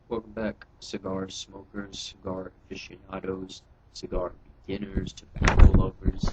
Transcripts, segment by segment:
Welcome back, cigar smokers, cigar aficionados, cigar beginners, tobacco lovers,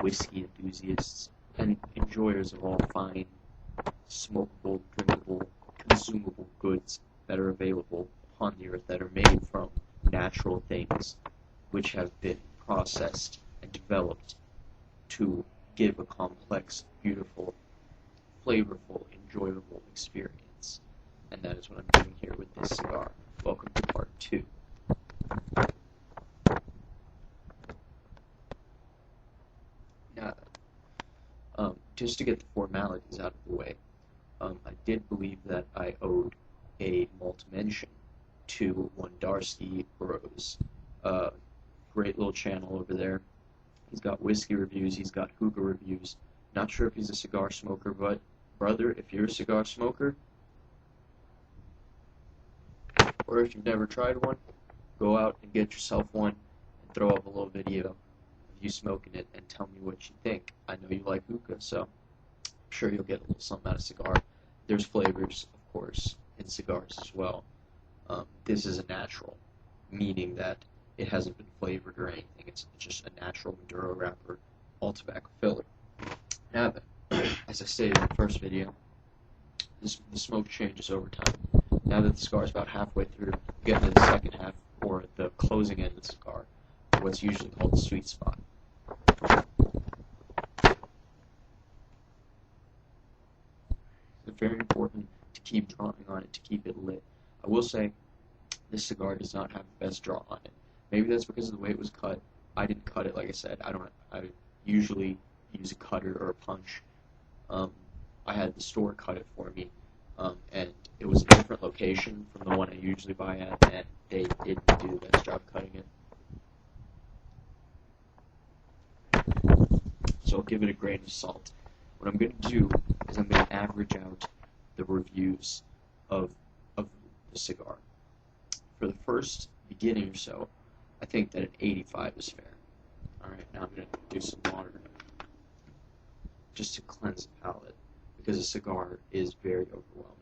whiskey enthusiasts, and enjoyers of all fine, smokable, drinkable, consumable goods that are available upon the earth that are made from natural things which have been processed and developed to give a complex, beautiful, flavorful, enjoyable experience. And that is what I'm doing here with this cigar. Welcome to part 2. Now, just to get the formalities out of the way, I did believe that I owed a malt mention to one Darsky Bros. Great little channel over there. He's got whiskey reviews, he's got hookah reviews. Not sure if he's a cigar smoker, but brother, if you're a cigar smoker, or if you've never tried one, go out and get yourself one and throw up a little video of you smoking it and tell me what you think. I know you like hookah, so I'm sure you'll get a little something out of cigar. There's flavors, of course, in cigars as well. This is a natural, meaning that it hasn't been flavored or anything. It's just a natural Maduro wrapper, all tobacco filler. Now then, as I stated in the first video, the smoke changes over time. Now that the cigar is about halfway through, we get into the second half, or the closing end of the cigar, what's usually called the sweet spot. It's very important to keep drawing on it, to keep it lit. I will say, this cigar does not have the best draw on it. Maybe that's because of the way it was cut. I didn't cut it, like I said. I usually use a cutter or a punch. I had the store cut it for me, and it was a different location from the one I usually buy at, and they didn't do the best job cutting it. So I'll give it a grain of salt. What I'm going to do is I'm going to average out the reviews of the cigar. For the first beginning or so, I think that an 85 is fair. Alright, now I'm going to do some water just to cleanse the palate, because a cigar is very overwhelming.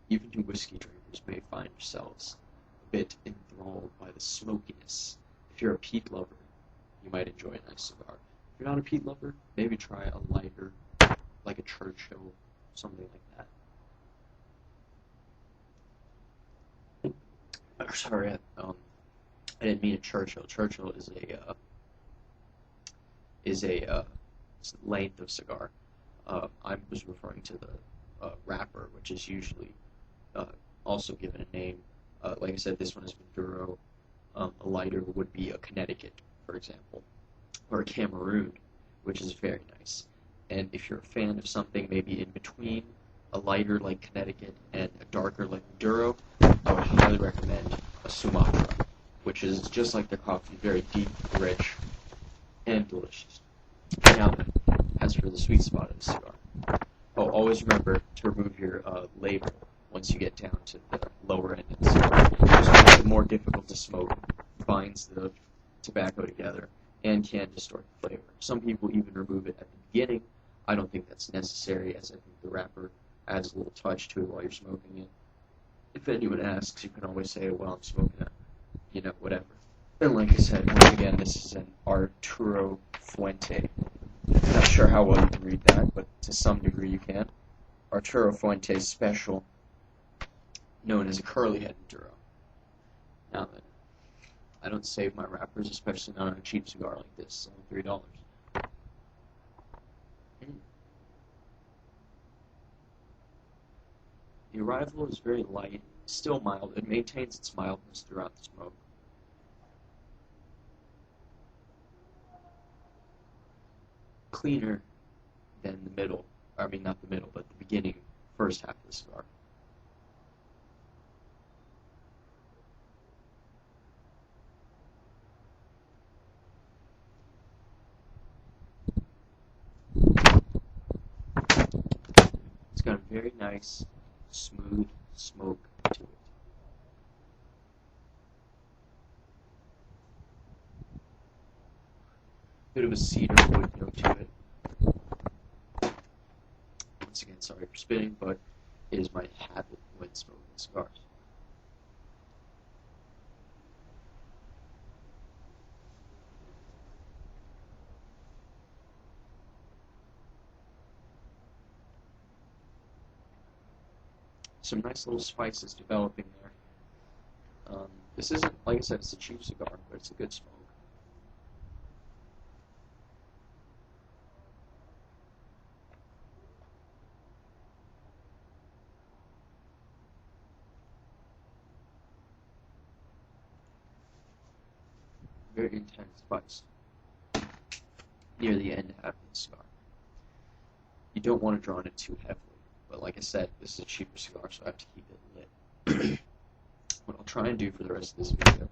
Even you whiskey drinkers may find yourselves a bit enthralled by the smokiness. If you're a peat lover, you might enjoy a nice cigar. If you're not a peat lover, maybe try a lighter, like a Churchill, something like that. Sorry, I didn't mean a Churchill. Churchill is a length of cigar. I was referring to the wrapper, which is usually also given a name. Like I said, this one is Maduro. A lighter would be a Connecticut, for example, or a Cameroon, which is very nice. And if you're a fan of something maybe in between a lighter like Connecticut and a darker like Maduro, I would highly recommend a Sumatra, which is just like their coffee, very deep, rich, and delicious. Now then, as for the sweet spot of the cigar, always remember to remove your label once you get down to the lower end of the cigar. It just makes it more difficult to smoke, binds the tobacco together, and can distort the flavor. Some people even remove it at the beginning. I don't think that's necessary, as I think the wrapper adds a little touch to it while you're smoking it. If anyone asks, you can always say, well, I'm smoking it, whatever. And like I said, once again, this is an Arturo Fuente. Not sure how well you can read that, but to some degree you can. Arturo Fuente Special, known as a curly-head Maduro. Now then, I don't save my wrappers, especially not on a cheap cigar like this. It's only $3. The arrival is very light, still mild. It maintains its mildness throughout the smoke. Cleaner than the middle. I mean, not the middle, but the beginning, first half of the cigar. It's got a very nice, smooth smoke to it. Bit of a cedar wood note to it. Once again, sorry for spitting, but it is my habit when smoking cigars. some nice little spices developing there. This isn't, like I said, it's a cheap cigar, but it's a good smoke. Very intense spice near the end half of the cigar. You don't want to draw on it too heavily, but like I said, this is a cheaper cigar, so I have to keep it lit. What I'll try and do for the rest of this video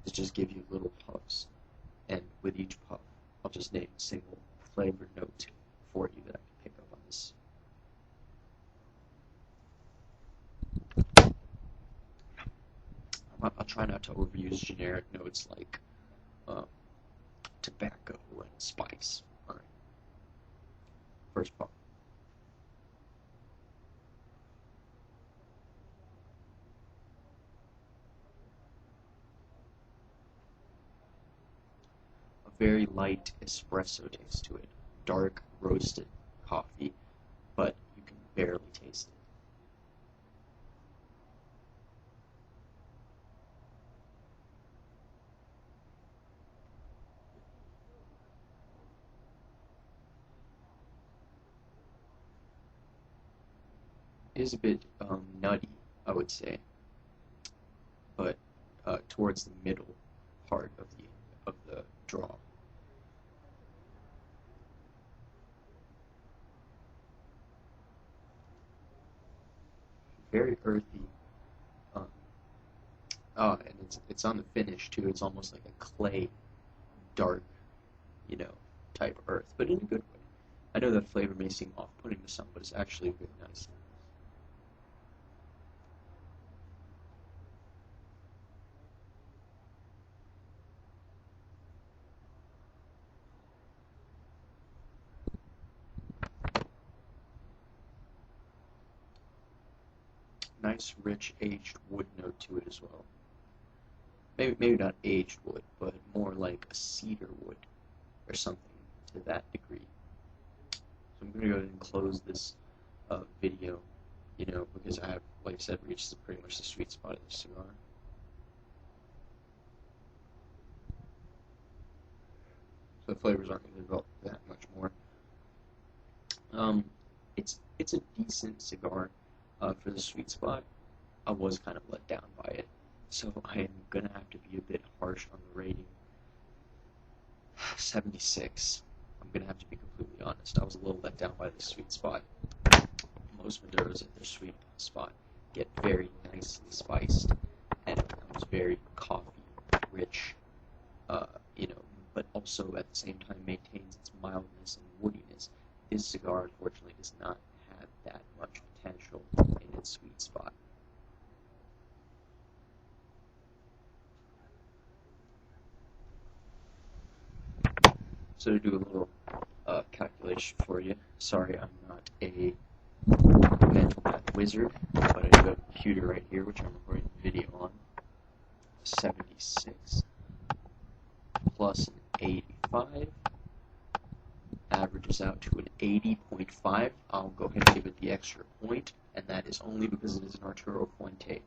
is just give you little puffs, and with each puff, I'll just name a single flavor note for you that I can pick up on this. I'll try not to overuse generic notes like tobacco and spice. Alright. First puff. A very light espresso taste to it. Dark roasted coffee, but you can barely taste it. It is a bit nutty, I would say, but towards the middle part of the draw. Very earthy. And it's on the finish too. It's almost like a clay, dark, type earth, but in a good way. I know that flavor may seem off-putting to some, but it's actually really nice. Nice, rich, aged wood note to it as well. Maybe not aged wood, but more like a cedar wood or something to that degree. So I'm going to go ahead and close this video, because I have, like I said, reached pretty much the sweet spot of the cigar. So the flavors aren't going to develop that much more. It's a decent cigar. For the sweet spot, I was kind of let down by it, so I am going to have to be a bit harsh on the rating. 76. I'm going to have to be completely honest. I was a little let down by the sweet spot. Most Maduros at their sweet spot get very nicely spiced, and it becomes very coffee-rich, but also at the same time maintains its mildness and woodiness. This cigar, unfortunately, does not have that much potential in its sweet spot. So to do a little calculation for you, sorry I'm not a mental math wizard, but I do have a computer right here which I'm recording the video on. 76 plus an 85 averages out to an 80.5. I'll go ahead and give it the extra point, and that is only because it is an Arturo Fuente,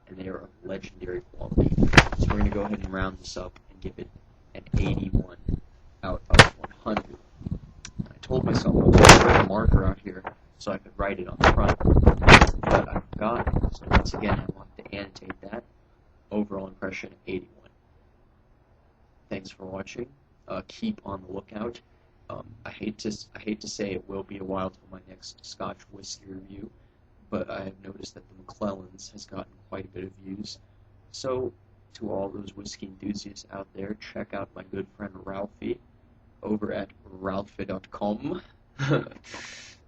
and they are of legendary quality. So we're going to go ahead and round this up and give it an 81 out of 100. I told myself I was going to put a marker out here so I could write it on the front, but I forgot, so once again I want to annotate that. Overall impression, 81. Thanks for watching. Keep on the lookout. I hate to say it will be a while till my next Scotch whiskey review, but I have noticed that the McClellan's has gotten quite a bit of views. So, to all those whiskey enthusiasts out there, check out my good friend Ralphie over at ralphie.com.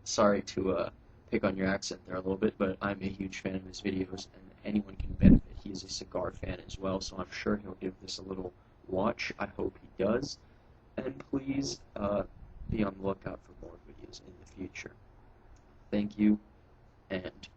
Sorry to pick on your accent there a little bit, but I'm a huge fan of his videos, and anyone can benefit. He is a cigar fan as well, so I'm sure he'll give this a little watch. I hope he does. And please be on the lookout for more videos in the future. Thank you, and